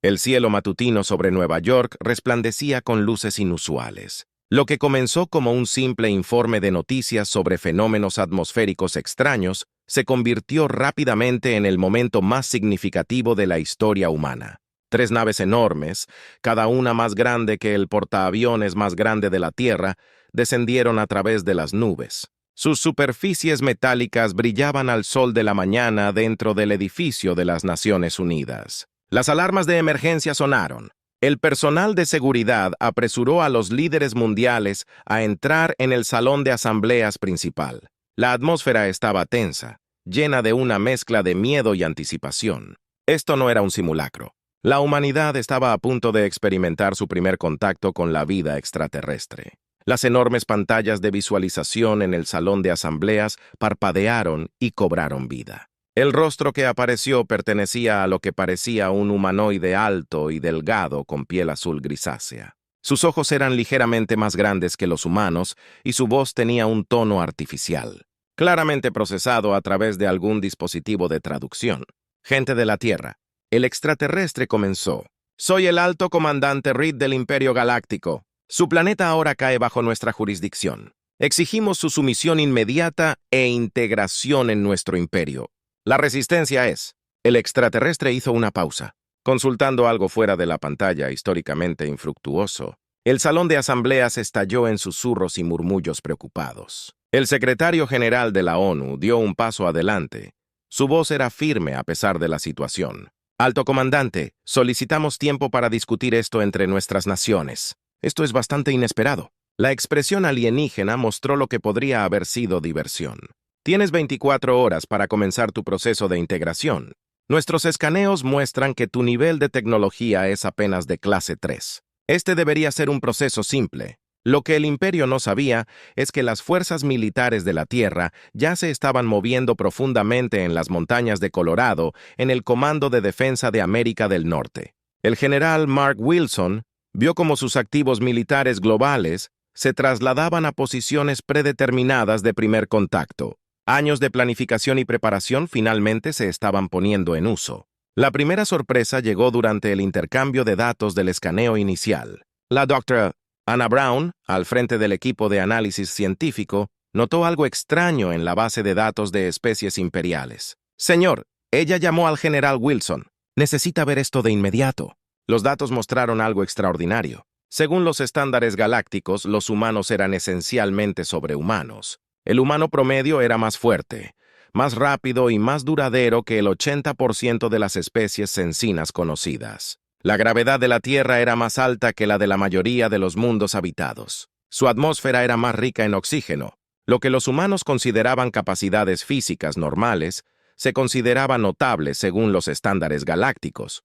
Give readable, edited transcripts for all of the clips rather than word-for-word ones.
El cielo matutino sobre Nueva York resplandecía con luces inusuales. Lo que comenzó como un simple informe de noticias sobre fenómenos atmosféricos extraños se convirtió rápidamente en el momento más significativo de la historia humana. 3 naves enormes, cada una más grande que el portaaviones más grande de la Tierra, descendieron a través de las nubes. Sus superficies metálicas brillaban al sol de la mañana dentro del edificio de las Naciones Unidas. Las alarmas de emergencia sonaron. El personal de seguridad apresuró a los líderes mundiales a entrar en el salón de asambleas principal. La atmósfera estaba tensa, llena de una mezcla de miedo y anticipación. Esto no era un simulacro. La humanidad estaba a punto de experimentar su primer contacto con la vida extraterrestre. Las enormes pantallas de visualización en el salón de asambleas parpadearon y cobraron vida. El rostro que apareció pertenecía a lo que parecía un humanoide alto y delgado con piel azul grisácea. Sus ojos eran ligeramente más grandes que los humanos y su voz tenía un tono artificial, claramente procesado a través de algún dispositivo de traducción. Gente de la Tierra. El extraterrestre comenzó. Soy el alto comandante Reed del Imperio Galáctico. Su planeta ahora cae bajo nuestra jurisdicción. Exigimos su sumisión inmediata e integración en nuestro imperio. La resistencia es. El extraterrestre hizo una pausa, consultando algo fuera de la pantalla históricamente infructuoso. El salón de asambleas estalló en susurros y murmullos preocupados. El secretario general de la ONU dio un paso adelante. Su voz era firme a pesar de la situación. Alto comandante, solicitamos tiempo para discutir esto entre nuestras naciones. Esto es bastante inesperado. La expresión alienígena mostró lo que podría haber sido diversión. Tienes 24 horas para comenzar tu proceso de integración. Nuestros escaneos muestran que tu nivel de tecnología es apenas de clase 3. Este debería ser un proceso simple. Lo que el Imperio no sabía es que las fuerzas militares de la Tierra ya se estaban moviendo profundamente en las montañas de Colorado en el Comando de Defensa de América del Norte. El general Mark Wilson vio cómo sus activos militares globales se trasladaban a posiciones predeterminadas de primer contacto. Años de planificación y preparación finalmente se estaban poniendo en uso. La primera sorpresa llegó durante el intercambio de datos del escaneo inicial. La doctora Anna Brown, al frente del equipo de análisis científico, notó algo extraño en la base de datos de especies imperiales. Señor, ella llamó al general Wilson. Necesita ver esto de inmediato. Los datos mostraron algo extraordinario. Según los estándares galácticos, los humanos eran esencialmente sobrehumanos. El humano promedio era más fuerte, más rápido y más duradero que el 80% de las especies sensinas conocidas. La gravedad de la Tierra era más alta que la de la mayoría de los mundos habitados. Su atmósfera era más rica en oxígeno. Lo que los humanos consideraban capacidades físicas normales, se consideraba notable según los estándares galácticos.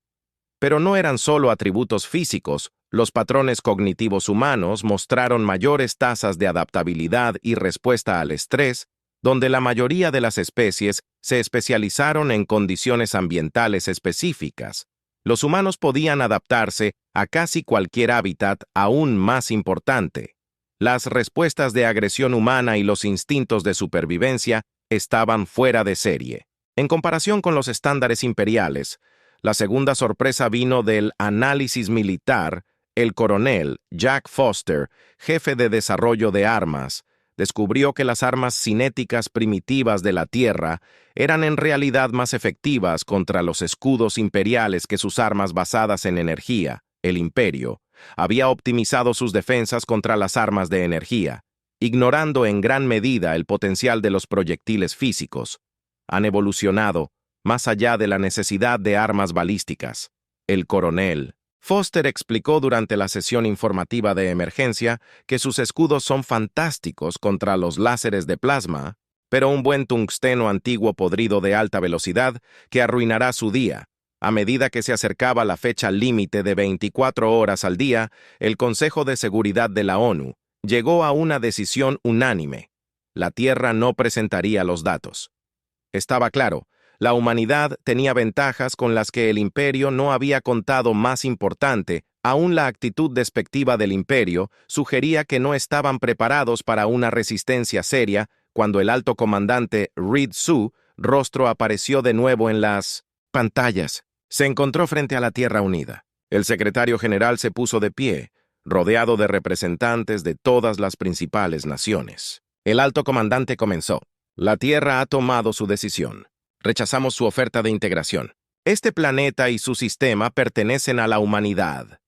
Pero no eran solo atributos físicos. Los patrones cognitivos humanos mostraron mayores tasas de adaptabilidad y respuesta al estrés, donde la mayoría de las especies se especializaron en condiciones ambientales específicas. Los humanos podían adaptarse a casi cualquier hábitat aún más importante. Las respuestas de agresión humana y los instintos de supervivencia estaban fuera de serie. En comparación con los estándares imperiales, la segunda sorpresa vino del análisis militar. El coronel Jack Foster, jefe de desarrollo de armas, descubrió que las armas cinéticas primitivas de la Tierra eran en realidad más efectivas contra los escudos imperiales que sus armas basadas en energía. El Imperio había optimizado sus defensas contra las armas de energía, ignorando en gran medida el potencial de los proyectiles físicos. Han evolucionado más allá de la necesidad de armas balísticas. El coronel Foster explicó durante la sesión informativa de emergencia que sus escudos son fantásticos contra los láseres de plasma, pero un buen tungsteno antiguo podrido de alta velocidad que arruinará su día. A medida que se acercaba la fecha límite de 24 horas al día, el Consejo de Seguridad de la ONU llegó a una decisión unánime. La Tierra no presentaría los datos. Estaba claro. La humanidad tenía ventajas con las que el Imperio no había contado. Más importante, aún la actitud despectiva del Imperio sugería que no estaban preparados para una resistencia seria cuando el alto comandante Reed Su rostro apareció de nuevo en las pantallas. Se encontró frente a la Tierra Unida. El secretario general se puso de pie, rodeado de representantes de todas las principales naciones. El alto comandante comenzó. La Tierra ha tomado su decisión. Rechazamos su oferta de integración. Este planeta y su sistema pertenecen a la humanidad.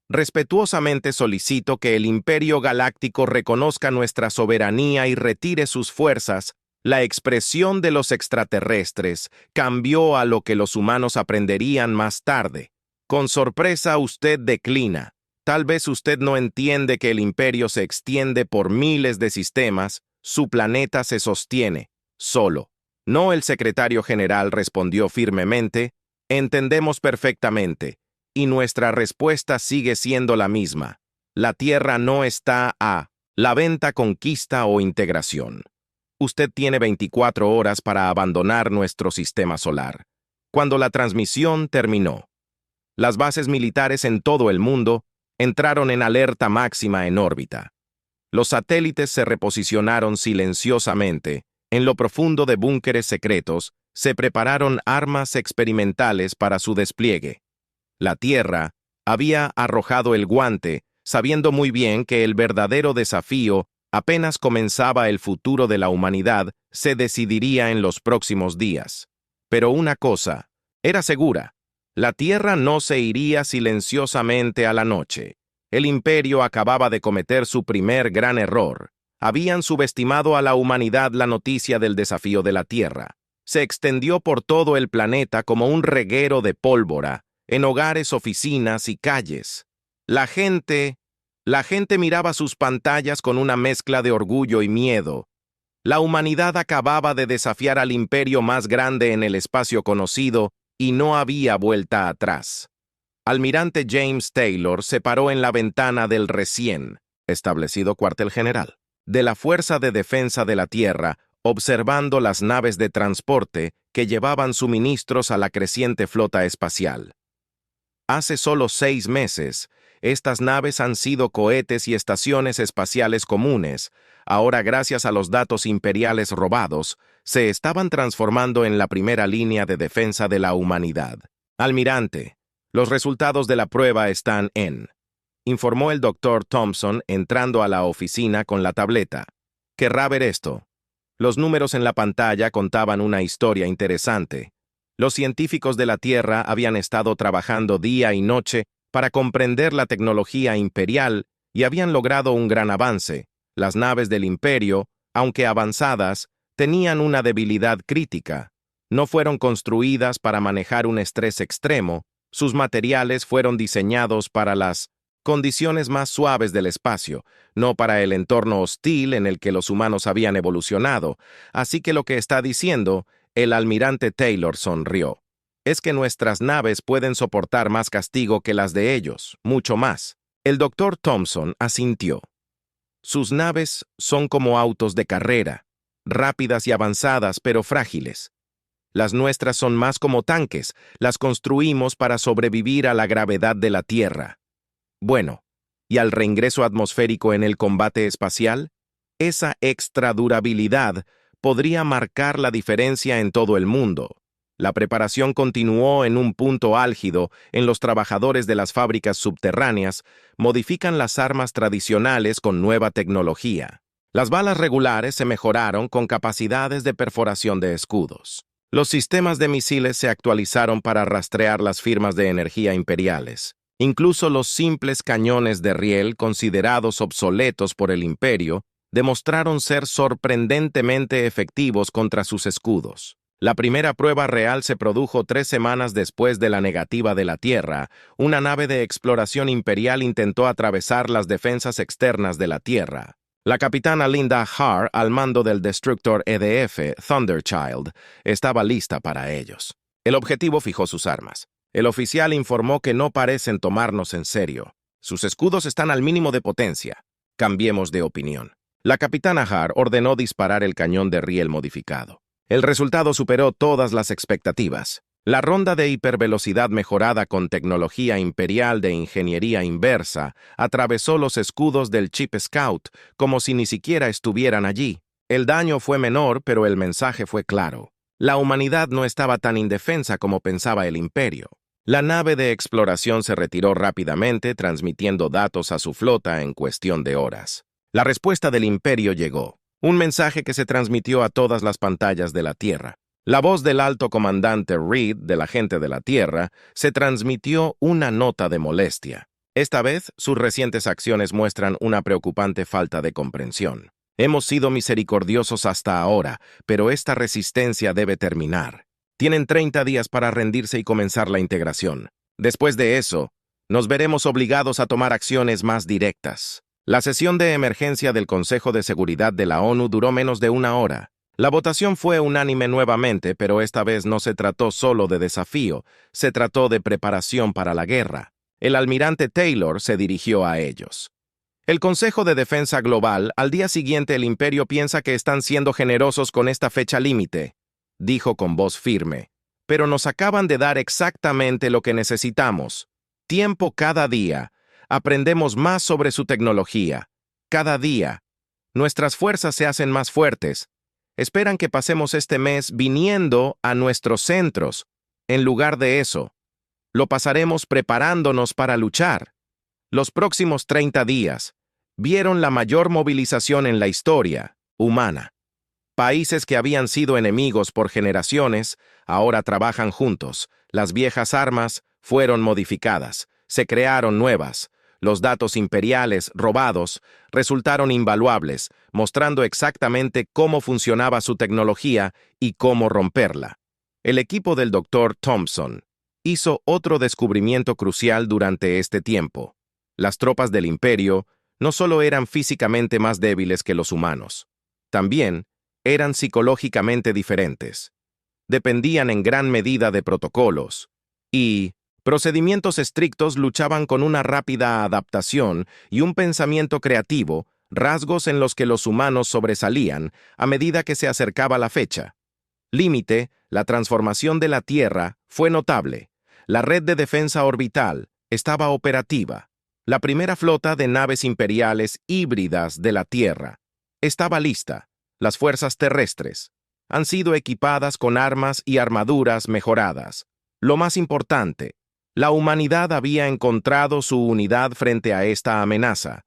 Respetuosamente solicito que el Imperio Galáctico reconozca nuestra soberanía y retire sus fuerzas. La expresión de los extraterrestres cambió a lo que los humanos aprenderían más tarde. Con sorpresa usted declina. Tal vez usted no entiende que el imperio se extiende por miles de sistemas, su planeta se sostiene, solo. No, el secretario general respondió firmemente, entendemos perfectamente, y nuestra respuesta sigue siendo la misma. La Tierra no está a la venta, conquista o integración. Usted tiene 24 horas para abandonar nuestro sistema solar. Cuando la transmisión terminó, las bases militares en todo el mundo entraron en alerta máxima en órbita. Los satélites se reposicionaron silenciosamente. En lo profundo de búnkeres secretos, se prepararon armas experimentales para su despliegue. La Tierra había arrojado el guante, sabiendo muy bien que el verdadero desafío apenas comenzaba. El futuro de la humanidad se decidiría en los próximos días. Pero una cosa era segura. La Tierra no se iría silenciosamente a la noche. El imperio acababa de cometer su primer gran error. Habían subestimado a la humanidad. La noticia del desafío de la Tierra se extendió por todo el planeta como un reguero de pólvora, en hogares, oficinas y calles. La gente miraba sus pantallas con una mezcla de orgullo y miedo. La humanidad acababa de desafiar al imperio más grande en el espacio conocido y no había vuelta atrás. Almirante James Taylor se paró en la ventana del recién establecido cuartel general de la Fuerza de Defensa de la Tierra, observando las naves de transporte que llevaban suministros a la creciente flota espacial. Hace solo 6 meses, estas naves han sido cohetes y estaciones espaciales comunes. Ahora, gracias a los datos imperiales robados, se estaban transformando en la primera línea de defensa de la humanidad. Almirante, los resultados de la prueba están informó el Dr. Thompson entrando a la oficina con la tableta. Querrá ver esto. Los números en la pantalla contaban una historia interesante. Los científicos de la Tierra habían estado trabajando día y noche para comprender la tecnología imperial y habían logrado un gran avance. Las naves del imperio, aunque avanzadas, tenían una debilidad crítica. No fueron construidas para manejar un estrés extremo. Sus materiales fueron diseñados para las condiciones más suaves del espacio, no para el entorno hostil en el que los humanos habían evolucionado. Así que lo que está diciendo, el almirante Taylor sonrió, es que nuestras naves pueden soportar más castigo que las de ellos, mucho más. El Dr. Thompson asintió. Sus naves son como autos de carrera, rápidas y avanzadas, pero frágiles. Las nuestras son más como tanques, las construimos para sobrevivir a la gravedad de la Tierra. Bueno, ¿y al reingreso atmosférico en el combate espacial? Esa extra durabilidad podría marcar la diferencia en todo el mundo. La preparación continuó en un punto álgido en los trabajadores de las fábricas subterráneas, modifican las armas tradicionales con nueva tecnología. Las balas regulares se mejoraron con capacidades de perforación de escudos. Los sistemas de misiles se actualizaron para rastrear las firmas de energía imperiales. Incluso los simples cañones de riel, considerados obsoletos por el imperio, demostraron ser sorprendentemente efectivos contra sus escudos. La primera prueba real se produjo 3 semanas después de la negativa de la Tierra. Una nave de exploración imperial intentó atravesar las defensas externas de la Tierra. La capitana Linda Haar, al mando del destructor EDF, Thunderchild, estaba lista para ellos. El objetivo fijó sus armas. El oficial informó que no parecen tomarnos en serio. Sus escudos están al mínimo de potencia. Cambiemos de opinión. La capitana Haar ordenó disparar el cañón de riel modificado. El resultado superó todas las expectativas. La ronda de hipervelocidad mejorada con tecnología imperial de ingeniería inversa atravesó los escudos del Chip Scout como si ni siquiera estuvieran allí. El daño fue menor, pero el mensaje fue claro. La humanidad no estaba tan indefensa como pensaba el imperio. La nave de exploración se retiró rápidamente, transmitiendo datos a su flota en cuestión de horas. La respuesta del Imperio llegó. Un mensaje que se transmitió a todas las pantallas de la Tierra. La voz del alto comandante Reed, de la gente de la Tierra, se transmitió una nota de molestia. Esta vez, sus recientes acciones muestran una preocupante falta de comprensión. Hemos sido misericordiosos hasta ahora, pero esta resistencia debe terminar. Tienen 30 días para rendirse y comenzar la integración. Después de eso, nos veremos obligados a tomar acciones más directas. La sesión de emergencia del Consejo de Seguridad de la ONU duró menos de una hora. La votación fue unánime nuevamente, pero esta vez no se trató solo de desafío, se trató de preparación para la guerra. El almirante Taylor se dirigió a ellos. El Consejo de Defensa Global, al día siguiente el Imperio piensa que están siendo generosos con esta fecha límite, dijo con voz firme. Pero nos acaban de dar exactamente lo que necesitamos. Tiempo cada día. Aprendemos más sobre su tecnología. Cada día. Nuestras fuerzas se hacen más fuertes. Esperan que pasemos este mes viniendo a nuestros centros. En lugar de eso, lo pasaremos preparándonos para luchar. Los próximos 30 días vieron la mayor movilización en la historia humana. Países que habían sido enemigos por generaciones, ahora trabajan juntos. Las viejas armas fueron modificadas, se crearon nuevas. Los datos imperiales robados resultaron invaluables, mostrando exactamente cómo funcionaba su tecnología y cómo romperla. El equipo del Dr. Thompson hizo otro descubrimiento crucial durante este tiempo. Las tropas del Imperio no solo eran físicamente más débiles que los humanos, también eran psicológicamente diferentes. Dependían en gran medida de protocolos y procedimientos estrictos, luchaban con una rápida adaptación y un pensamiento creativo, rasgos en los que los humanos sobresalían a medida que se acercaba la fecha. Límite, la transformación de la Tierra fue notable. La red de defensa orbital estaba operativa. La primera flota de naves imperiales híbridas de la Tierra estaba lista. Las fuerzas terrestres han sido equipadas con armas y armaduras mejoradas. Lo más importante, la humanidad había encontrado su unidad frente a esta amenaza.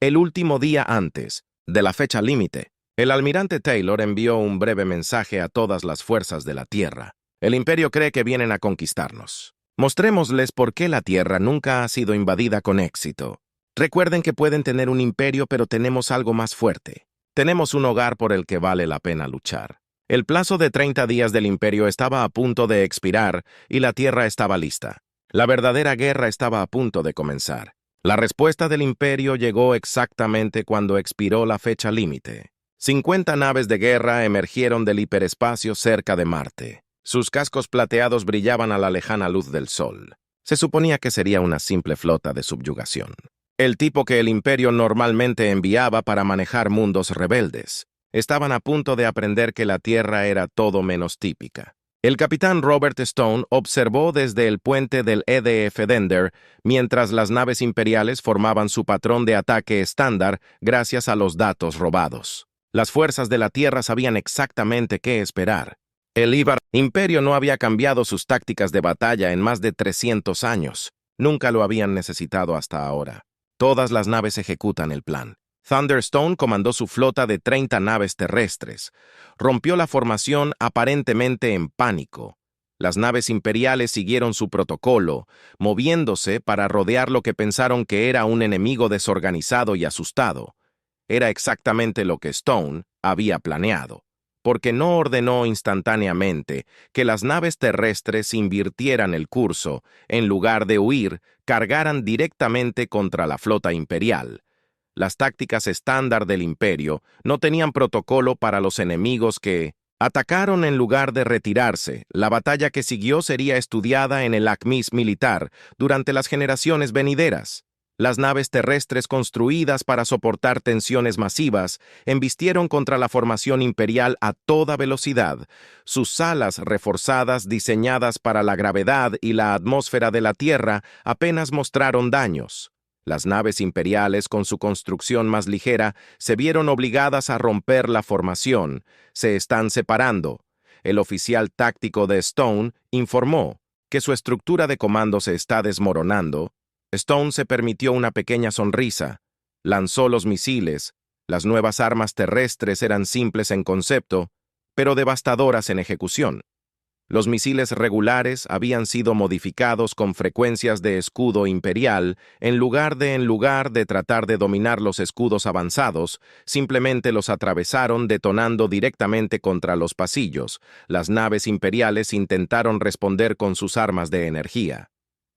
El último día antes de la fecha límite, el almirante Taylor envió un breve mensaje a todas las fuerzas de la Tierra. El Imperio cree que vienen a conquistarnos. Mostrémosles por qué la Tierra nunca ha sido invadida con éxito. Recuerden que pueden tener un imperio, pero tenemos algo más fuerte. Tenemos un hogar por el que vale la pena luchar. El plazo de 30 días del Imperio estaba a punto de expirar y la Tierra estaba lista. La verdadera guerra estaba a punto de comenzar. La respuesta del Imperio llegó exactamente cuando expiró la fecha límite. 50 naves de guerra emergieron del hiperespacio cerca de Marte. Sus cascos plateados brillaban a la lejana luz del sol. Se suponía que sería una simple flota de subyugación. El tipo que el Imperio normalmente enviaba para manejar mundos rebeldes. Estaban a punto de aprender que la Tierra era todo menos típica. El capitán Robert Stone observó desde el puente del EDF Dender mientras las naves imperiales formaban su patrón de ataque estándar gracias a los datos robados. Las fuerzas de la Tierra sabían exactamente qué esperar. El Imperio no había cambiado sus tácticas de batalla en más de 300 años. Nunca lo habían necesitado hasta ahora. Todas las naves ejecutan el plan. Thunderstone comandó su flota de 30 naves terrestres. Rompió la formación aparentemente en pánico. Las naves imperiales siguieron su protocolo, moviéndose para rodear lo que pensaron que era un enemigo desorganizado y asustado. Era exactamente lo que Stone había planeado, porque no ordenó instantáneamente que las naves terrestres invirtieran el curso, en lugar de huir, cargaran directamente contra la flota imperial. Las tácticas estándar del Imperio no tenían protocolo para los enemigos que atacaron en lugar de retirarse. La batalla que siguió sería estudiada en el ACMIS militar durante las generaciones venideras. Las naves terrestres construidas para soportar tensiones masivas embistieron contra la formación imperial a toda velocidad. Sus alas reforzadas, diseñadas para la gravedad y la atmósfera de la Tierra, apenas mostraron daños. Las naves imperiales, con su construcción más ligera, se vieron obligadas a romper la formación. Se están separando. El oficial táctico de Stone informó. que su estructura de comando se está desmoronando, Stone se permitió una pequeña sonrisa, lanzó los misiles. Las nuevas armas terrestres eran simples en concepto, pero devastadoras en ejecución. Los misiles regulares habían sido modificados con frecuencias de escudo imperial, en lugar de tratar de dominar los escudos avanzados, simplemente los atravesaron detonando directamente contra los pasillos. Las naves imperiales intentaron responder con sus armas de energía.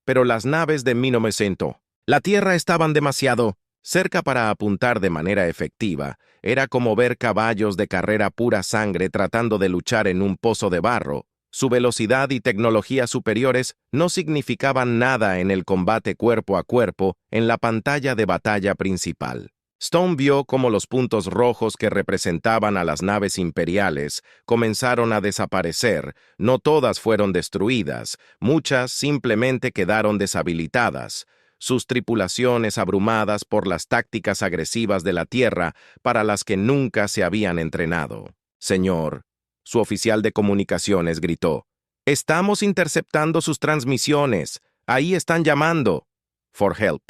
Pero las naves de 1900, la Tierra estaban demasiado cerca para apuntar de manera efectiva. Era como ver caballos de carrera pura sangre tratando de luchar en un pozo de barro. Su velocidad y tecnología superiores no significaban nada en el combate cuerpo a cuerpo en la pantalla de batalla principal. Stone vio cómo los puntos rojos que representaban a las naves imperiales comenzaron a desaparecer. No todas fueron destruidas, muchas simplemente quedaron deshabilitadas. Sus tripulaciones abrumadas por las tácticas agresivas de la Tierra para las que nunca se habían entrenado. Señor, su oficial de comunicaciones gritó, «Estamos interceptando sus transmisiones. Ahí están llamando. For help».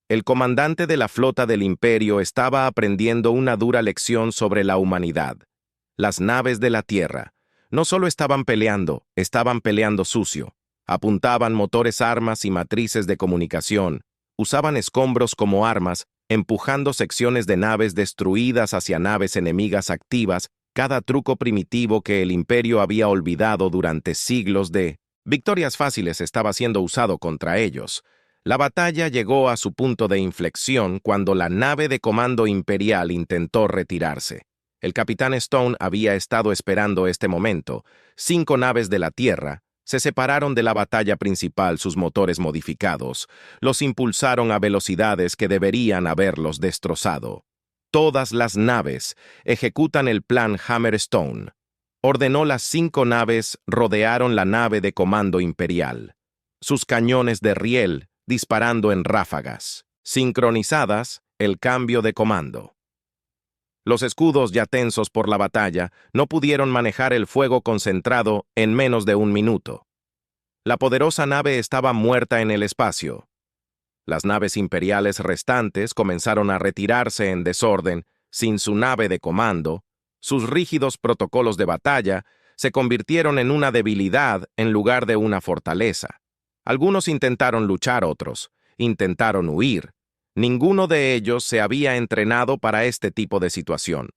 El comandante de la flota del Imperio estaba aprendiendo una dura lección sobre la humanidad. Las naves de la Tierra no solo estaban peleando sucio. Apuntaban motores, armas y matrices de comunicación. Usaban escombros como armas, empujando secciones de naves destruidas hacia naves enemigas activas, cada truco primitivo que el Imperio había olvidado durante siglos de victorias fáciles estaba siendo usado contra ellos. La batalla llegó a su punto de inflexión cuando la nave de comando imperial intentó retirarse. El capitán Stone había estado esperando este momento. 5 naves de la Tierra se separaron de la batalla principal, sus motores modificados. Los impulsaron a velocidades que deberían haberlos destrozado. Todas las naves ejecutan el plan Hammerstone. Ordenó las 5 naves rodearon la nave de comando imperial. Sus cañones de riel disparando en ráfagas. Sincronizadas, el cambio de comando. Los escudos ya tensos por la batalla no pudieron manejar el fuego concentrado en menos de 1 minuto. La poderosa nave estaba muerta en el espacio. Las naves imperiales restantes comenzaron a retirarse en desorden, sin su nave de comando. Sus rígidos protocolos de batalla se convirtieron en una debilidad en lugar de una fortaleza. Algunos intentaron luchar, otros intentaron huir. Ninguno de ellos se había entrenado para este tipo de situación.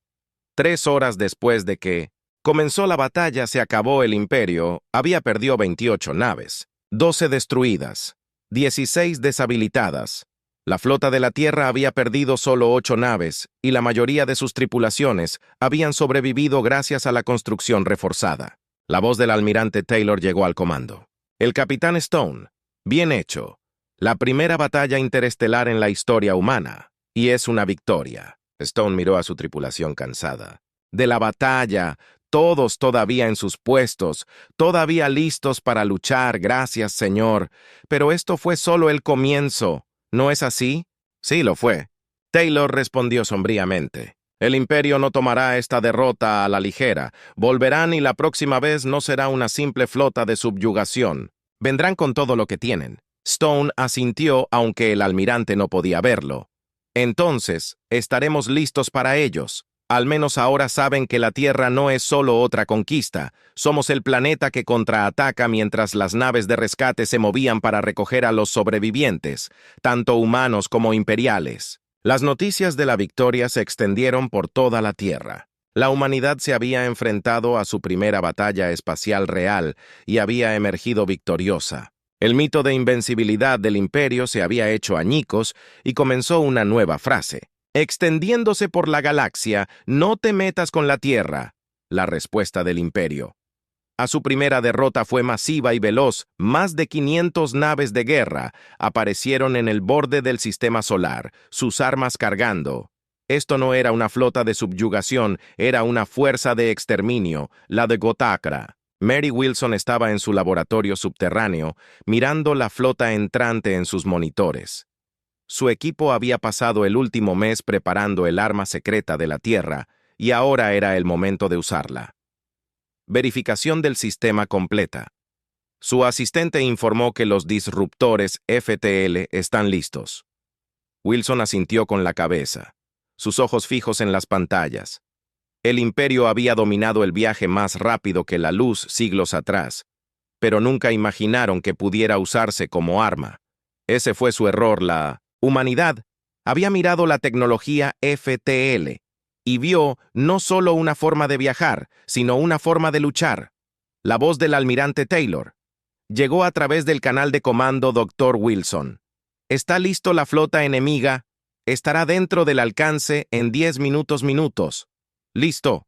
3 horas después de que comenzó la batalla, se acabó el Imperio, había perdido 28 naves, 12 destruidas, 16 deshabilitadas. La flota de la Tierra había perdido solo 8 naves, y la mayoría de sus tripulaciones habían sobrevivido gracias a la construcción reforzada. La voz del almirante Taylor llegó al comando. El capitán Stone, bien hecho. La primera batalla interestelar en la historia humana, y es una victoria. Stone miró a su tripulación cansada. De la batalla, todos todavía en sus puestos, todavía listos para luchar, gracias, señor. Pero esto fue solo el comienzo, ¿no es así? Sí, lo fue. Taylor respondió sombríamente. El Imperio no tomará esta derrota a la ligera. Volverán y la próxima vez no será una simple flota de subyugación. Vendrán con todo lo que tienen. Stone asintió, aunque el almirante no podía verlo. Entonces, estaremos listos para ellos. Al menos ahora saben que la Tierra no es solo otra conquista. Somos el planeta que contraataca mientras las naves de rescate se movían para recoger a los sobrevivientes, tanto humanos como imperiales. Las noticias de la victoria se extendieron por toda la Tierra. La humanidad se había enfrentado a su primera batalla espacial real y había emergido victoriosa. El mito de invencibilidad del Imperio se había hecho añicos y comenzó una nueva frase. Extendiéndose por la galaxia, no te metas con la Tierra. La respuesta del Imperio. A su primera derrota fue masiva y veloz. Más de 500 naves de guerra aparecieron en el borde del sistema solar, sus armas cargando. Esto no era una flota de subyugación, era una fuerza de exterminio, la de Gotacra. Mary Wilson estaba en su laboratorio subterráneo, mirando la flota entrante en sus monitores. Su equipo había pasado el último mes preparando el arma secreta de la Tierra, y ahora era el momento de usarla. Verificación del sistema completa. Su asistente informó que los disruptores FTL están listos. Wilson asintió con la cabeza, sus ojos fijos en las pantallas. El Imperio había dominado el viaje más rápido que la luz siglos atrás, pero nunca imaginaron que pudiera usarse como arma. Ese fue su error. La humanidad había mirado la tecnología FTL y vio no solo una forma de viajar, sino una forma de luchar. La voz del almirante Taylor llegó a través del canal de comando Dr. Wilson. Está listo la flota enemiga. Estará dentro del alcance en 10 minutos. Listo,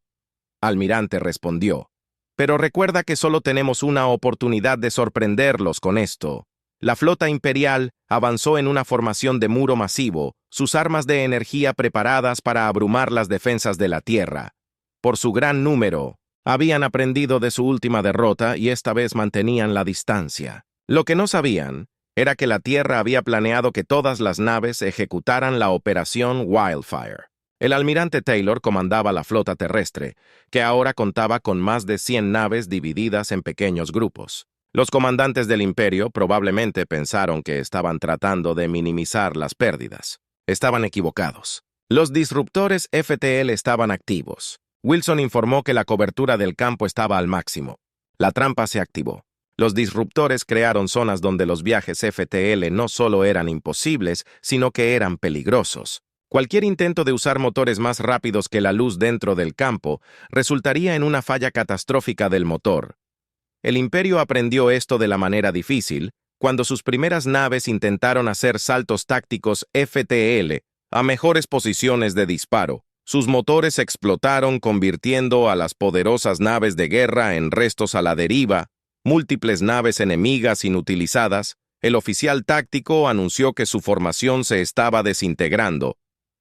almirante respondió. Pero recuerda que solo tenemos una oportunidad de sorprenderlos con esto. La flota imperial avanzó en una formación de muro masivo, sus armas de energía preparadas para abrumar las defensas de la Tierra. Por su gran número, habían aprendido de su última derrota y esta vez mantenían la distancia. Lo que no sabían era que la Tierra había planeado que todas las naves ejecutaran la operación Wildfire. El almirante Taylor comandaba la flota terrestre, que ahora contaba con más de 100 naves divididas en pequeños grupos. Los comandantes del Imperio probablemente pensaron que estaban tratando de minimizar las pérdidas. Estaban equivocados. Los disruptores FTL estaban activos. Wilson informó que la cobertura del campo estaba al máximo. La trampa se activó. Los disruptores crearon zonas donde los viajes FTL no solo eran imposibles, sino que eran peligrosos. Cualquier intento de usar motores más rápidos que la luz dentro del campo resultaría en una falla catastrófica del motor. El Imperio aprendió esto de la manera difícil cuando sus primeras naves intentaron hacer saltos tácticos FTL a mejores posiciones de disparo. Sus motores explotaron, convirtiendo a las poderosas naves de guerra en restos a la deriva, múltiples naves enemigas inutilizadas. El oficial táctico anunció que su formación se estaba desintegrando.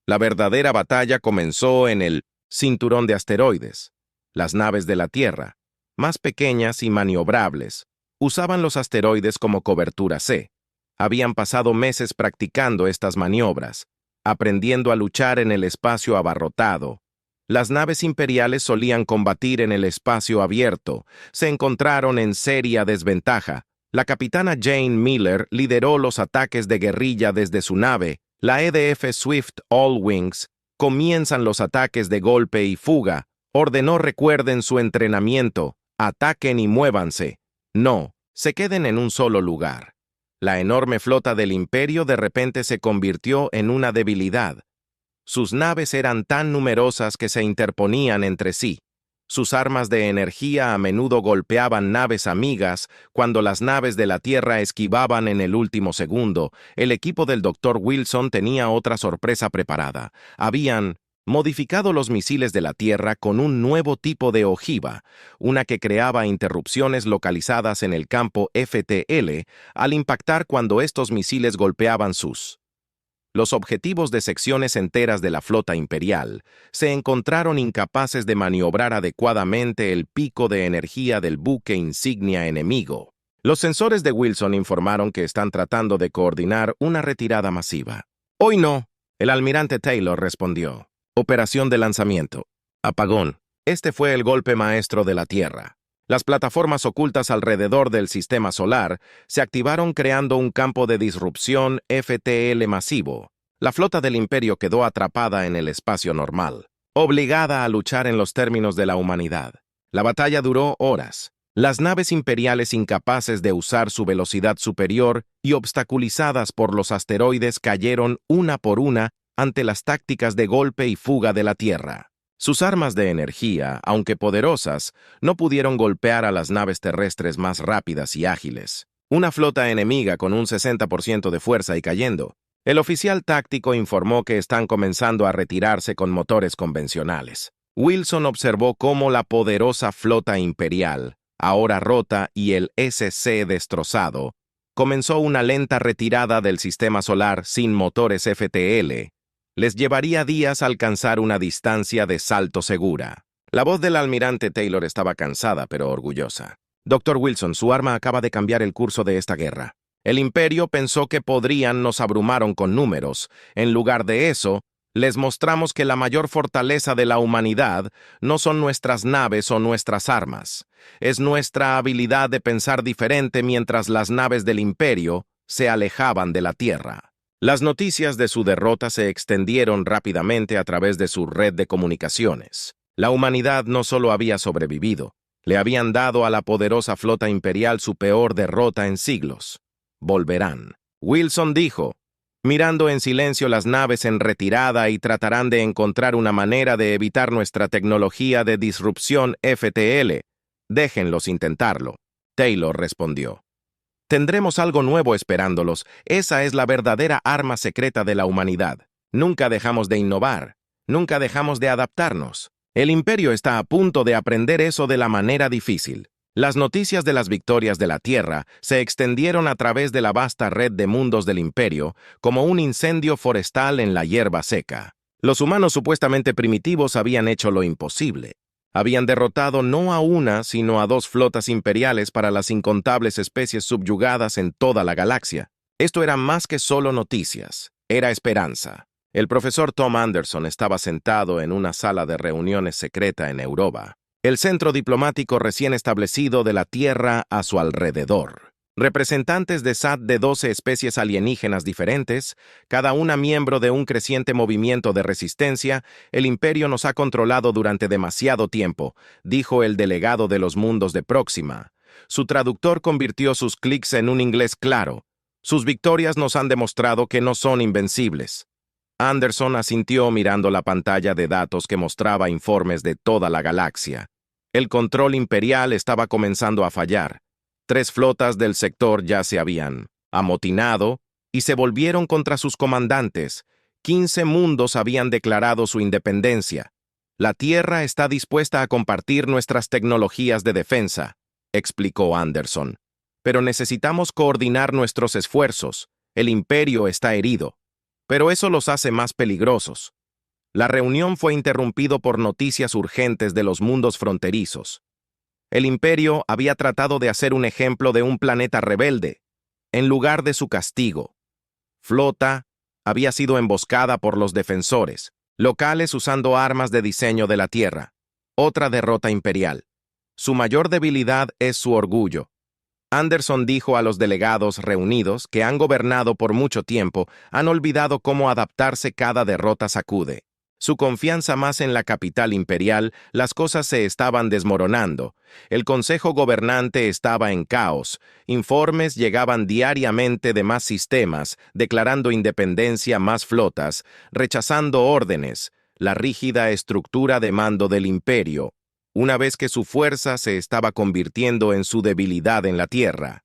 La verdadera batalla comenzó en el cinturón de asteroides. Las naves de la Tierra, más pequeñas y maniobrables, usaban los asteroides como cobertura C. Habían pasado meses practicando estas maniobras, aprendiendo a luchar en el espacio abarrotado. Las naves imperiales solían combatir en el espacio abierto. Se encontraron en seria desventaja. La capitana Jane Miller lideró los ataques de guerrilla desde su nave. La EDF Swift All Wings comienzan los ataques de golpe y fuga. Ordenó: recuerden su entrenamiento, ataquen y muévanse. No, se queden en un solo lugar. La enorme flota del Imperio de repente se convirtió en una debilidad. Sus naves eran tan numerosas que se interponían entre sí. Sus armas de energía a menudo golpeaban naves amigas cuando las naves de la Tierra esquivaban en el último segundo. El equipo del Dr. Wilson tenía otra sorpresa preparada. Habían modificado los misiles de la Tierra con un nuevo tipo de ojiva, una que creaba interrupciones localizadas en el campo FTL al impactar cuando estos misiles golpeaban los objetivos de secciones enteras de la flota imperial se encontraron incapaces de maniobrar adecuadamente el pico de energía del buque insignia enemigo. Los sensores de Wilson informaron que están tratando de coordinar una retirada masiva. Hoy no, el almirante Taylor respondió. Operación de lanzamiento. Apagón. Este fue el golpe maestro de la Tierra. Las plataformas ocultas alrededor del sistema solar se activaron creando un campo de disrupción FTL masivo. La flota del Imperio quedó atrapada en el espacio normal, obligada a luchar en los términos de la humanidad. La batalla duró horas. Las naves imperiales incapaces de usar su velocidad superior y obstaculizadas por los asteroides cayeron una por una ante las tácticas de golpe y fuga de la Tierra. Sus armas de energía, aunque poderosas, no pudieron golpear a las naves terrestres más rápidas y ágiles. Una flota enemiga con un 60% de fuerza y cayendo. El oficial táctico informó que están comenzando a retirarse con motores convencionales. Wilson observó cómo la poderosa flota imperial, ahora rota y el SC destrozado, comenzó una lenta retirada del sistema solar sin motores FTL. Les llevaría días alcanzar una distancia de salto segura. La voz del almirante Taylor estaba cansada pero orgullosa. Dr. Wilson, su arma acaba de cambiar el curso de esta guerra. El Imperio pensó que nos abrumaron con números. En lugar de eso, Les mostramos que la mayor fortaleza de la humanidad no son nuestras naves o nuestras armas. Es nuestra habilidad de pensar diferente mientras las naves del Imperio se alejaban de la Tierra. Las noticias de su derrota se extendieron rápidamente a través de su red de comunicaciones. La humanidad no solo había sobrevivido, le habían dado a la poderosa flota imperial su peor derrota en siglos. Volverán. Wilson dijo, mirando en silencio las naves en retirada, y tratarán de encontrar una manera de evitar nuestra tecnología de disrupción FTL. Déjenlos intentarlo. Taylor respondió. Tendremos algo nuevo esperándolos. Esa es la verdadera arma secreta de la humanidad. Nunca dejamos de innovar. Nunca dejamos de adaptarnos. El Imperio está a punto de aprender eso de la manera difícil. Las noticias de las victorias de la Tierra se extendieron a través de la vasta red de mundos del Imperio como un incendio forestal en la hierba seca. Los humanos supuestamente primitivos habían hecho lo imposible. Habían derrotado no a una, sino a 2 flotas imperiales para las incontables especies subyugadas en toda la galaxia. Esto era más que solo noticias, era esperanza. El profesor Tom Anderson estaba sentado en una sala de reuniones secreta en Europa, el centro diplomático recién establecido de la Tierra a su alrededor. Representantes de SAT de 12 especies alienígenas diferentes, cada una miembro de un creciente movimiento de resistencia. El Imperio nos ha controlado durante demasiado tiempo, dijo el delegado de los mundos de Próxima. Su traductor convirtió sus clics en un inglés claro. Sus victorias nos han demostrado que no son invencibles. Anderson asintió mirando la pantalla de datos que mostraba informes de toda la galaxia. El control imperial estaba comenzando a fallar. 3 flotas del sector ya se habían amotinado y se volvieron contra sus comandantes. 15 mundos habían declarado su independencia. La Tierra está dispuesta a compartir nuestras tecnologías de defensa, explicó Anderson. Pero necesitamos coordinar nuestros esfuerzos. El Imperio está herido. Pero eso los hace más peligrosos. La reunión fue interrumpido por noticias urgentes de los mundos fronterizos. El Imperio había tratado de hacer un ejemplo de un planeta rebelde, en lugar de su castigo. Flota había sido emboscada por los defensores, locales usando armas de diseño de la Tierra. Otra derrota imperial. Su mayor debilidad es su orgullo. Anderson dijo a los delegados reunidos que han gobernado por mucho tiempo, han olvidado cómo adaptarse cada derrota sacude. Su confianza más en la capital imperial, las cosas se estaban desmoronando. El consejo gobernante estaba en caos. Informes llegaban diariamente de más sistemas, declarando independencia, más flotas, rechazando órdenes, la rígida estructura de mando del imperio, una vez que su fuerza se estaba convirtiendo en su debilidad en la Tierra.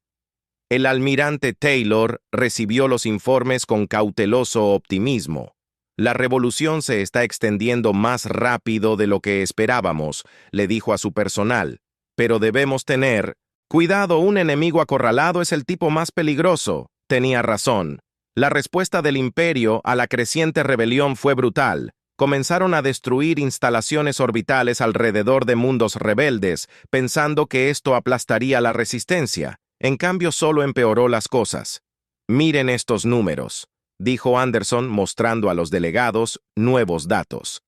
El almirante Taylor recibió los informes con cauteloso optimismo. La revolución se está extendiendo más rápido de lo que esperábamos, le dijo a su personal. Pero debemos tener cuidado, un enemigo acorralado es el tipo más peligroso. Tenía razón. La respuesta del Imperio a la creciente rebelión fue brutal. Comenzaron a destruir instalaciones orbitales alrededor de mundos rebeldes, pensando que esto aplastaría la resistencia. En cambio, solo empeoró las cosas. Miren estos números, dijo Anderson mostrando a los delegados nuevos datos.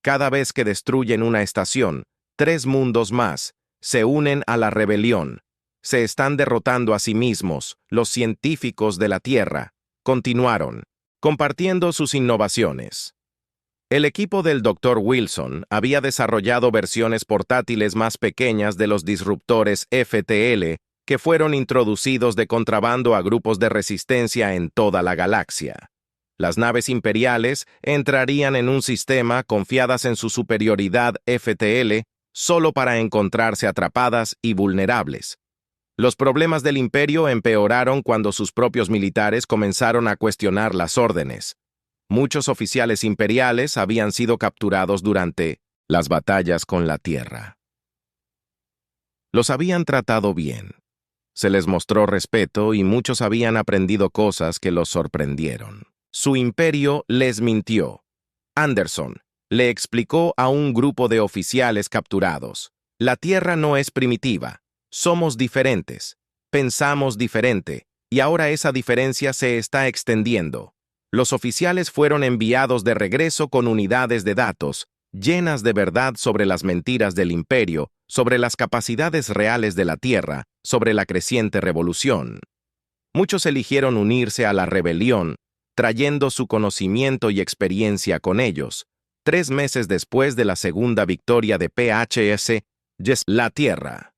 Cada vez que destruyen una estación, 3 mundos más se unen a la rebelión. Se están derrotando a sí mismos, los científicos de la Tierra. Continuaron, compartiendo sus innovaciones. El equipo del Dr. Wilson había desarrollado versiones portátiles más pequeñas de los disruptores FTL que fueron introducidos de contrabando a grupos de resistencia en toda la galaxia. Las naves imperiales entrarían en un sistema confiadas en su superioridad FTL solo para encontrarse atrapadas y vulnerables. Los problemas del Imperio empeoraron cuando sus propios militares comenzaron a cuestionar las órdenes. Muchos oficiales imperiales habían sido capturados durante las batallas con la Tierra. Los habían tratado bien. Se les mostró respeto y muchos habían aprendido cosas que los sorprendieron. Su imperio les mintió. Anderson le explicó a un grupo de oficiales capturados: la Tierra no es primitiva, somos diferentes, pensamos diferente, y ahora esa diferencia se está extendiendo. los oficiales fueron enviados de regreso con unidades de datos, llenas de verdad sobre las mentiras del imperio, sobre las capacidades reales de la Tierra, sobre la creciente revolución. Muchos eligieron unirse a la rebelión, trayendo su conocimiento y experiencia con ellos. 3 meses después de la segunda victoria de PHS, la Tierra.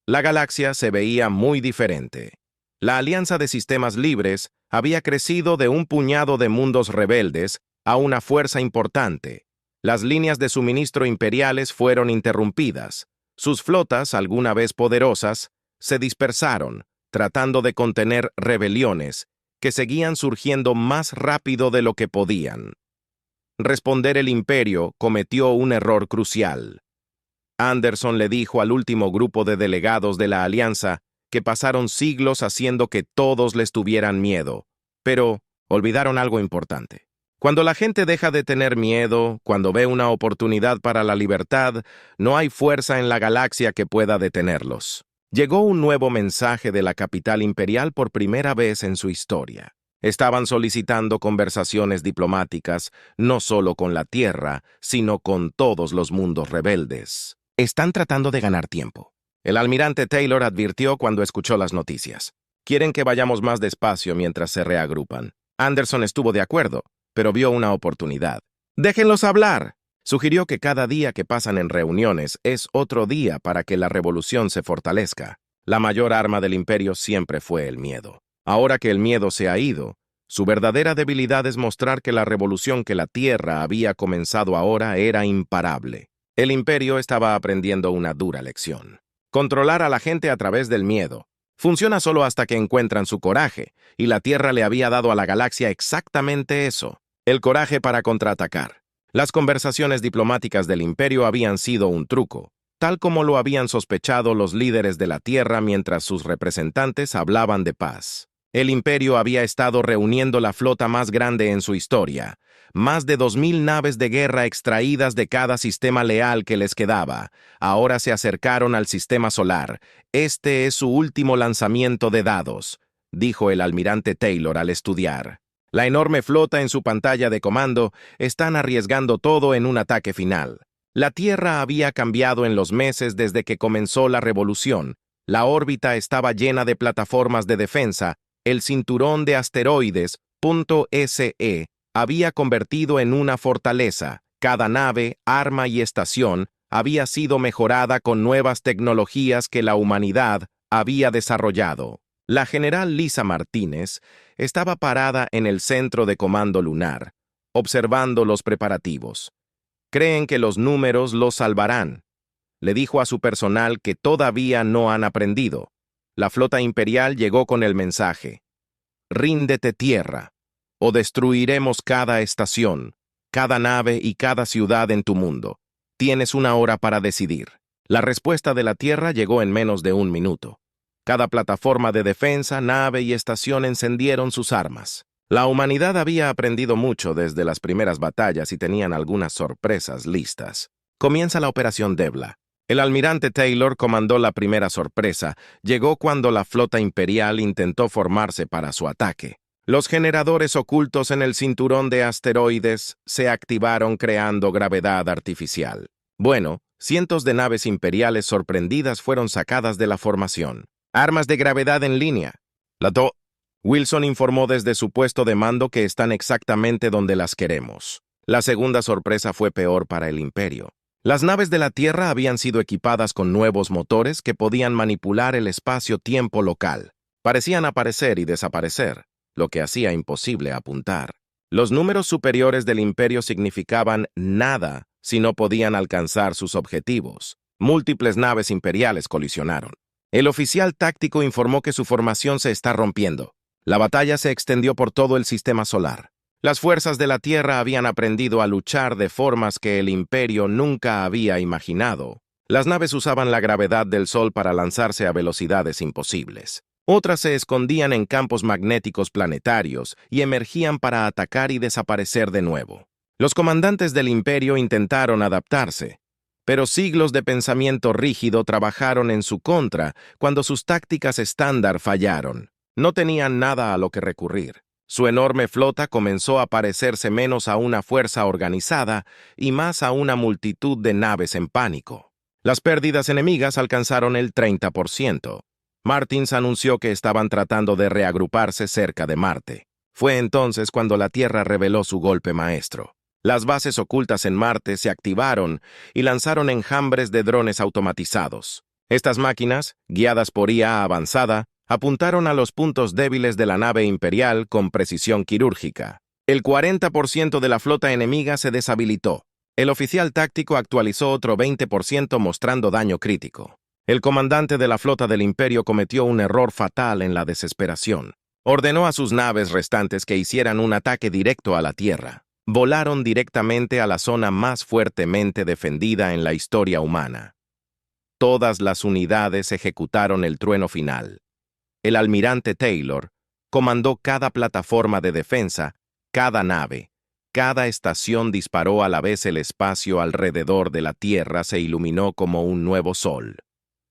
La galaxia se veía muy diferente. La Alianza de Sistemas Libres había crecido de un puñado de mundos rebeldes a una fuerza importante. Las líneas de suministro imperiales fueron interrumpidas. Sus flotas, alguna vez poderosas, se dispersaron, tratando de contener rebeliones que seguían surgiendo más rápido de lo que podían. Responder el imperio cometió un error crucial. Anderson le dijo al último grupo de delegados de la Alianza que pasaron siglos haciendo que todos les tuvieran miedo, pero olvidaron algo importante. Cuando la gente deja de tener miedo, cuando ve una oportunidad para la libertad, no hay fuerza en la galaxia que pueda detenerlos. Llegó un nuevo mensaje de la capital imperial por primera vez en su historia. Estaban solicitando conversaciones diplomáticas, no solo con la Tierra, sino con todos los mundos rebeldes. Están tratando de ganar tiempo. El almirante Taylor advirtió cuando escuchó las noticias. Quieren que vayamos más despacio mientras se reagrupan. Anderson estuvo de acuerdo, pero vio una oportunidad. ¡Déjenlos hablar! Sugirió que cada día que pasan en reuniones es otro día para que la revolución se fortalezca. La mayor arma del imperio siempre fue el miedo. Ahora que el miedo se ha ido, su verdadera debilidad es mostrar que la revolución que la Tierra había comenzado ahora era imparable. El imperio estaba aprendiendo una dura lección. Controlar a la gente a través del miedo. Funciona solo hasta que encuentran su coraje, y la Tierra le había dado a la galaxia exactamente eso, el coraje para contraatacar. Las conversaciones diplomáticas del imperio habían sido un truco, tal como lo habían sospechado los líderes de la Tierra mientras sus representantes hablaban de paz. El imperio había estado reuniendo la flota más grande en su historia, más de 2.000 naves de guerra extraídas de cada sistema leal que les quedaba. Ahora se acercaron al sistema solar. Este es su último lanzamiento de dados, dijo el almirante Taylor al estudiar. La enorme flota en su pantalla de comando están arriesgando todo en un ataque final. La Tierra había cambiado en los meses desde que comenzó la revolución. La órbita estaba llena de plataformas de defensa. El cinturón de asteroides, .SE, había convertido en una fortaleza. Cada nave, arma y estación había sido mejorada con nuevas tecnologías que la humanidad había desarrollado. La general Lisa Martínez estaba parada en el centro de comando lunar, observando los preparativos. Creen que los números los salvarán. Le dijo a su personal que todavía no han aprendido. La flota imperial llegó con el mensaje: «Ríndete, Tierra, o destruiremos cada estación, cada nave y cada ciudad en tu mundo. Tienes 1 hora para decidir». La respuesta de la Tierra llegó en menos de 1 minuto. Cada plataforma de defensa, nave y estación encendieron sus armas. La humanidad había aprendido mucho desde las primeras batallas y tenían algunas sorpresas listas. Comienza la Operación Debla. El almirante Taylor comandó la primera sorpresa. Llegó cuando la flota imperial intentó formarse para su ataque. Los generadores ocultos en el cinturón de asteroides se activaron creando gravedad artificial. Bueno, cientos de naves imperiales sorprendidas fueron sacadas de la formación. Armas de gravedad en línea. Wilson informó desde su puesto de mando que están exactamente donde las queremos. La segunda sorpresa fue peor para el imperio. Las naves de la Tierra habían sido equipadas con nuevos motores que podían manipular el espacio-tiempo local. Parecían aparecer y desaparecer, lo que hacía imposible apuntar. Los números superiores del imperio significaban nada si no podían alcanzar sus objetivos. Múltiples naves imperiales colisionaron. El oficial táctico informó que su formación se está rompiendo. La batalla se extendió por todo el sistema solar. Las fuerzas de la Tierra habían aprendido a luchar de formas que el imperio nunca había imaginado. Las naves usaban la gravedad del Sol para lanzarse a velocidades imposibles. Otras se escondían en campos magnéticos planetarios y emergían para atacar y desaparecer de nuevo. Los comandantes del imperio intentaron adaptarse, pero siglos de pensamiento rígido trabajaron en su contra cuando sus tácticas estándar fallaron. No tenían nada a lo que recurrir, Su enorme flota comenzó a parecerse menos a una fuerza organizada y más a una multitud de naves en pánico. Las pérdidas enemigas alcanzaron el 30%. Martins anunció que estaban tratando de reagruparse cerca de Marte. Fue entonces cuando la Tierra reveló su golpe maestro. Las bases ocultas en Marte se activaron y lanzaron enjambres de drones automatizados. Estas máquinas, guiadas por IA avanzada, apuntaron a los puntos débiles de la nave imperial con precisión quirúrgica. El 40% de la flota enemiga se deshabilitó. El oficial táctico actualizó otro 20% mostrando daño crítico. El comandante de la flota del Imperio cometió un error fatal en la desesperación. Ordenó a sus naves restantes que hicieran un ataque directo a la Tierra. Volaron directamente a la zona más fuertemente defendida en la historia humana. Todas las unidades ejecutaron el trueno final. El almirante Taylor comandó cada plataforma de defensa, cada nave, cada estación disparó a la vez. El espacio alrededor de la Tierra se iluminó como un nuevo sol.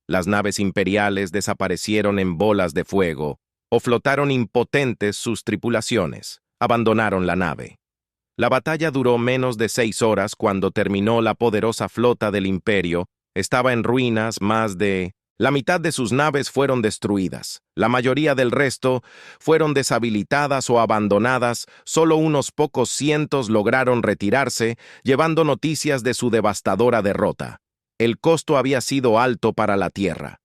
Las naves imperiales desaparecieron en bolas de fuego o flotaron impotentes sus tripulaciones. Abandonaron la nave. La batalla duró menos de 6 horas. Cuando terminó, la poderosa flota del Imperio estaba en ruinas. Más de la mitad de sus naves fueron destruidas. La mayoría del resto fueron deshabilitadas o abandonadas. Solo unos pocos cientos lograron retirarse, llevando noticias de su devastadora derrota. El costo había sido alto para la Tierra.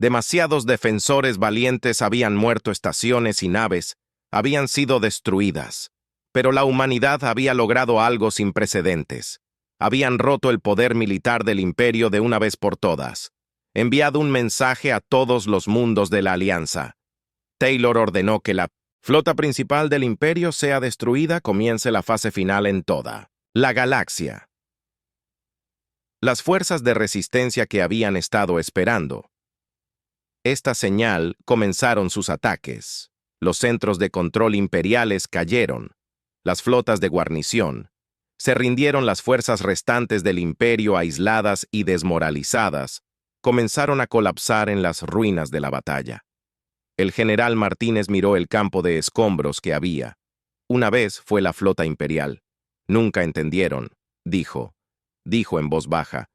Demasiados defensores valientes habían muerto, estaciones y naves habían sido destruidas. Pero la humanidad había logrado algo sin precedentes. Habían roto el poder militar del Imperio de una vez por todas. Enviado un mensaje a todos los mundos de la Alianza. Taylor ordenó que la flota principal del Imperio sea destruida. Comience la fase final en toda la galaxia. Las fuerzas de resistencia que habían estado esperando esta señal comenzaron sus ataques. Los centros de control imperiales cayeron. Las flotas de guarnición se rindieron. Las fuerzas restantes del Imperio, aisladas y desmoralizadas, comenzaron a colapsar en las ruinas de la batalla. El general Martínez miró el campo de escombros que había. Una vez fue la flota imperial. Nunca entendieron, dijo en voz baja.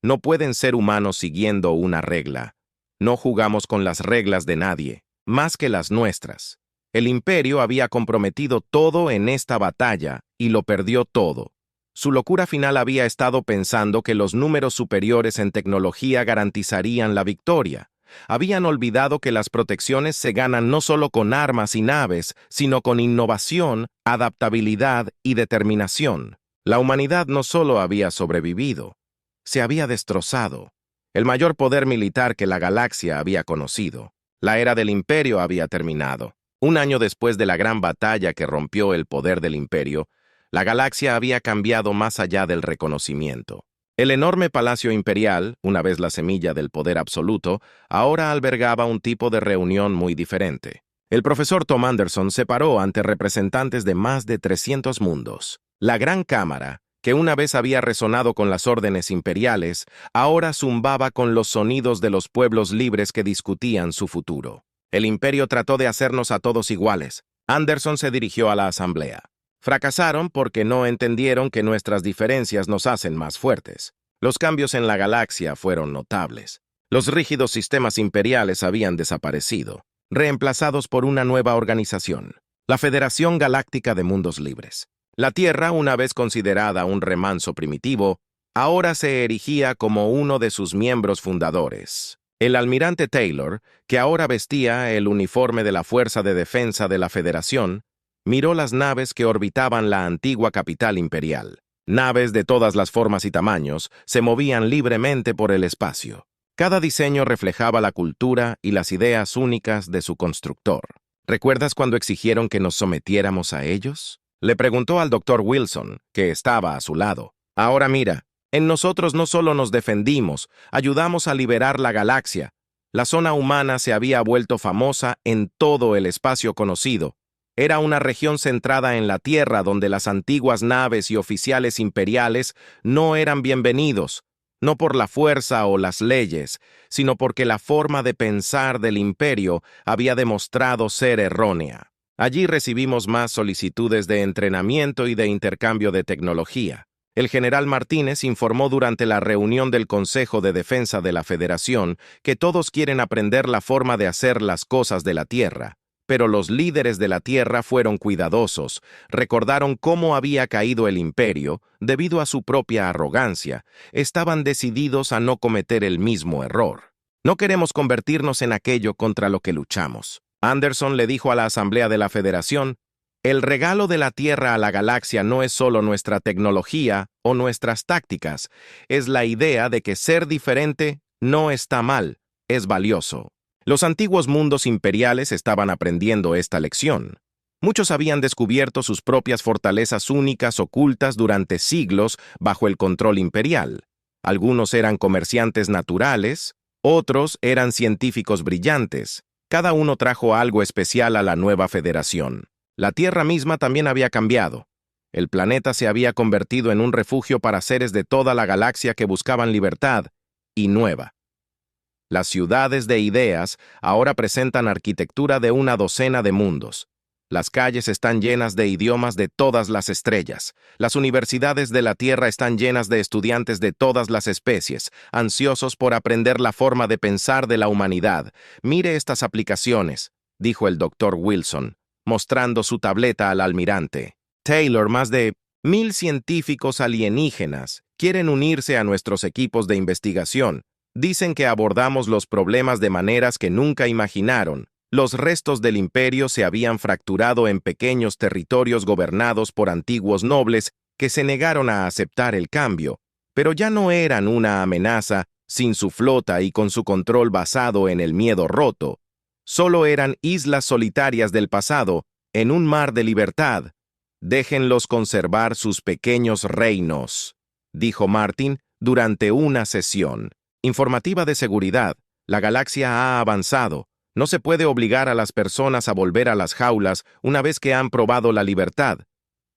No pueden ser humanos siguiendo una regla. No jugamos con las reglas de nadie, más que las nuestras. El Imperio había comprometido todo en esta batalla y lo perdió todo. Su locura final había estado pensando que los números superiores en tecnología garantizarían la victoria. Habían olvidado que las protecciones se ganan no solo con armas y naves, sino con innovación, adaptabilidad y determinación. La humanidad no solo había sobrevivido, se había destrozado. El mayor poder militar que la galaxia había conocido. La era del Imperio había terminado. Un año después de la gran batalla que rompió el poder del Imperio, la galaxia había cambiado más allá del reconocimiento. El enorme palacio imperial, una vez la semilla del poder absoluto, ahora albergaba un tipo de reunión muy diferente. El profesor Tom Anderson se paró ante representantes de más de 300 mundos. La gran cámara, que una vez había resonado con las órdenes imperiales, ahora zumbaba con los sonidos de los pueblos libres que discutían su futuro. El Imperio trató de hacernos a todos iguales. Anderson se dirigió a la asamblea. Fracasaron porque no entendieron que nuestras diferencias nos hacen más fuertes. Los cambios en la galaxia fueron notables. Los rígidos sistemas imperiales habían desaparecido, reemplazados por una nueva organización, la Federación Galáctica de Mundos Libres. La Tierra, una vez considerada un remanso primitivo, ahora se erigía como uno de sus miembros fundadores. El almirante Taylor, que ahora vestía el uniforme de la Fuerza de Defensa de la Federación, miró las naves que orbitaban la antigua capital imperial. Naves de todas las formas y tamaños se movían libremente por el espacio. Cada diseño reflejaba la cultura y las ideas únicas de su constructor. ¿Recuerdas cuando exigieron que nos sometiéramos a ellos? Le preguntó al Dr. Wilson, que estaba a su lado. Ahora mira, en nosotros no solo nos defendimos, ayudamos a liberar la galaxia. La zona humana se había vuelto famosa en todo el espacio conocido. Era una región centrada en la Tierra donde las antiguas naves y oficiales imperiales no eran bienvenidos, no por la fuerza o las leyes, sino porque la forma de pensar del Imperio había demostrado ser errónea. Allí recibimos más solicitudes de entrenamiento y de intercambio de tecnología. El general Martínez informó durante la reunión del Consejo de Defensa de la Federación que todos quieren aprender la forma de hacer las cosas de la Tierra, pero los líderes de la Tierra fueron cuidadosos, recordaron cómo había caído el imperio debido a su propia arrogancia, estaban decididos a no cometer el mismo error. No queremos convertirnos en aquello contra lo que luchamos. Anderson le dijo a la Asamblea de la Federación: el regalo de la Tierra a la galaxia no es solo nuestra tecnología o nuestras tácticas, es la idea de que ser diferente no está mal, es valioso. Los antiguos mundos imperiales estaban aprendiendo esta lección. Muchos habían descubierto sus propias fortalezas únicas ocultas durante siglos bajo el control imperial. Algunos eran comerciantes naturales, otros eran científicos brillantes. Cada uno trajo algo especial a la nueva federación. La Tierra misma también había cambiado. El planeta se había convertido en un refugio para seres de toda la galaxia que buscaban libertad y nueva. Las ciudades de ideas ahora presentan arquitectura de una docena de mundos. Las calles están llenas de idiomas de todas las estrellas. Las universidades de la Tierra están llenas de estudiantes de todas las especies, ansiosos por aprender la forma de pensar de la humanidad. Mire estas aplicaciones, dijo el Dr. Wilson, mostrando su tableta al almirante. Taylor, más de 1000 científicos alienígenas quieren unirse a nuestros equipos de investigación. Dicen que abordamos los problemas de maneras que nunca imaginaron. Los restos del imperio se habían fracturado en pequeños territorios gobernados por antiguos nobles que se negaron a aceptar el cambio, pero ya no eran una amenaza sin su flota y con su control basado en el miedo roto. Solo eran islas solitarias del pasado, en un mar de libertad. Déjenlos conservar sus pequeños reinos, dijo Martin durante una sesión informativa de seguridad. La galaxia ha avanzado. No se puede obligar a las personas a volver a las jaulas una vez que han probado la libertad.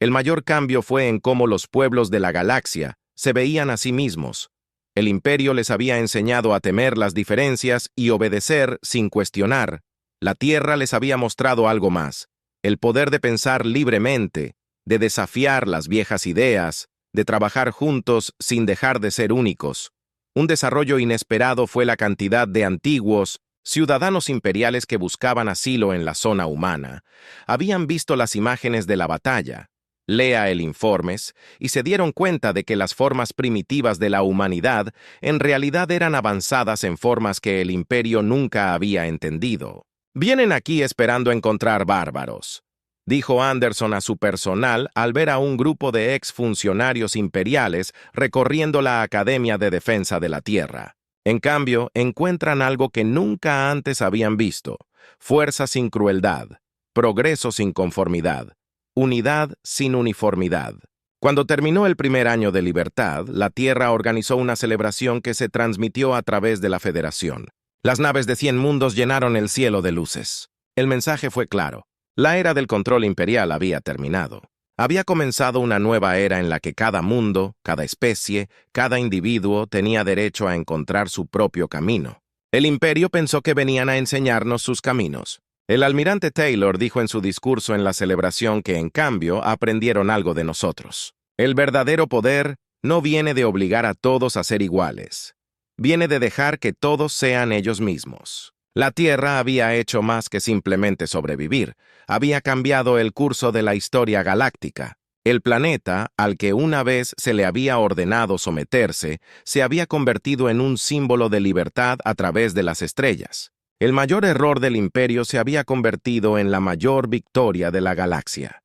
El mayor cambio fue en cómo los pueblos de la galaxia se veían a sí mismos. El imperio les había enseñado a temer las diferencias y obedecer sin cuestionar. La Tierra les había mostrado algo más: el poder de pensar libremente, de desafiar las viejas ideas, de trabajar juntos sin dejar de ser únicos. Un desarrollo inesperado fue la cantidad de antiguos ciudadanos imperiales que buscaban asilo en la zona humana. Habían visto las imágenes de la batalla, lea el informes, y se dieron cuenta de que las formas primitivas de la humanidad en realidad eran avanzadas en formas que el imperio nunca había entendido. Vienen aquí esperando encontrar bárbaros, dijo Anderson a su personal al ver a un grupo de exfuncionarios imperiales recorriendo la Academia de Defensa de la Tierra. En cambio, encuentran algo que nunca antes habían visto: fuerza sin crueldad, progreso sin conformidad, unidad sin uniformidad. Cuando terminó el primer año de libertad, la Tierra organizó una celebración que se transmitió a través de la Federación. Las naves de 100 mundos llenaron el cielo de luces. El mensaje fue claro: la era del control imperial había terminado. Había comenzado una nueva era en la que cada mundo, cada especie, cada individuo tenía derecho a encontrar su propio camino. El imperio pensó que venían a enseñarnos sus caminos. El almirante Taylor dijo en su discurso en la celebración que, en cambio, aprendieron algo de nosotros. El verdadero poder no viene de obligar a todos a ser iguales. Viene de dejar que todos sean ellos mismos. La Tierra había hecho más que simplemente sobrevivir. Había cambiado el curso de la historia galáctica. El planeta, al que una vez se le había ordenado someterse, se había convertido en un símbolo de libertad a través de las estrellas. El mayor error del imperio se había convertido en la mayor victoria de la galaxia.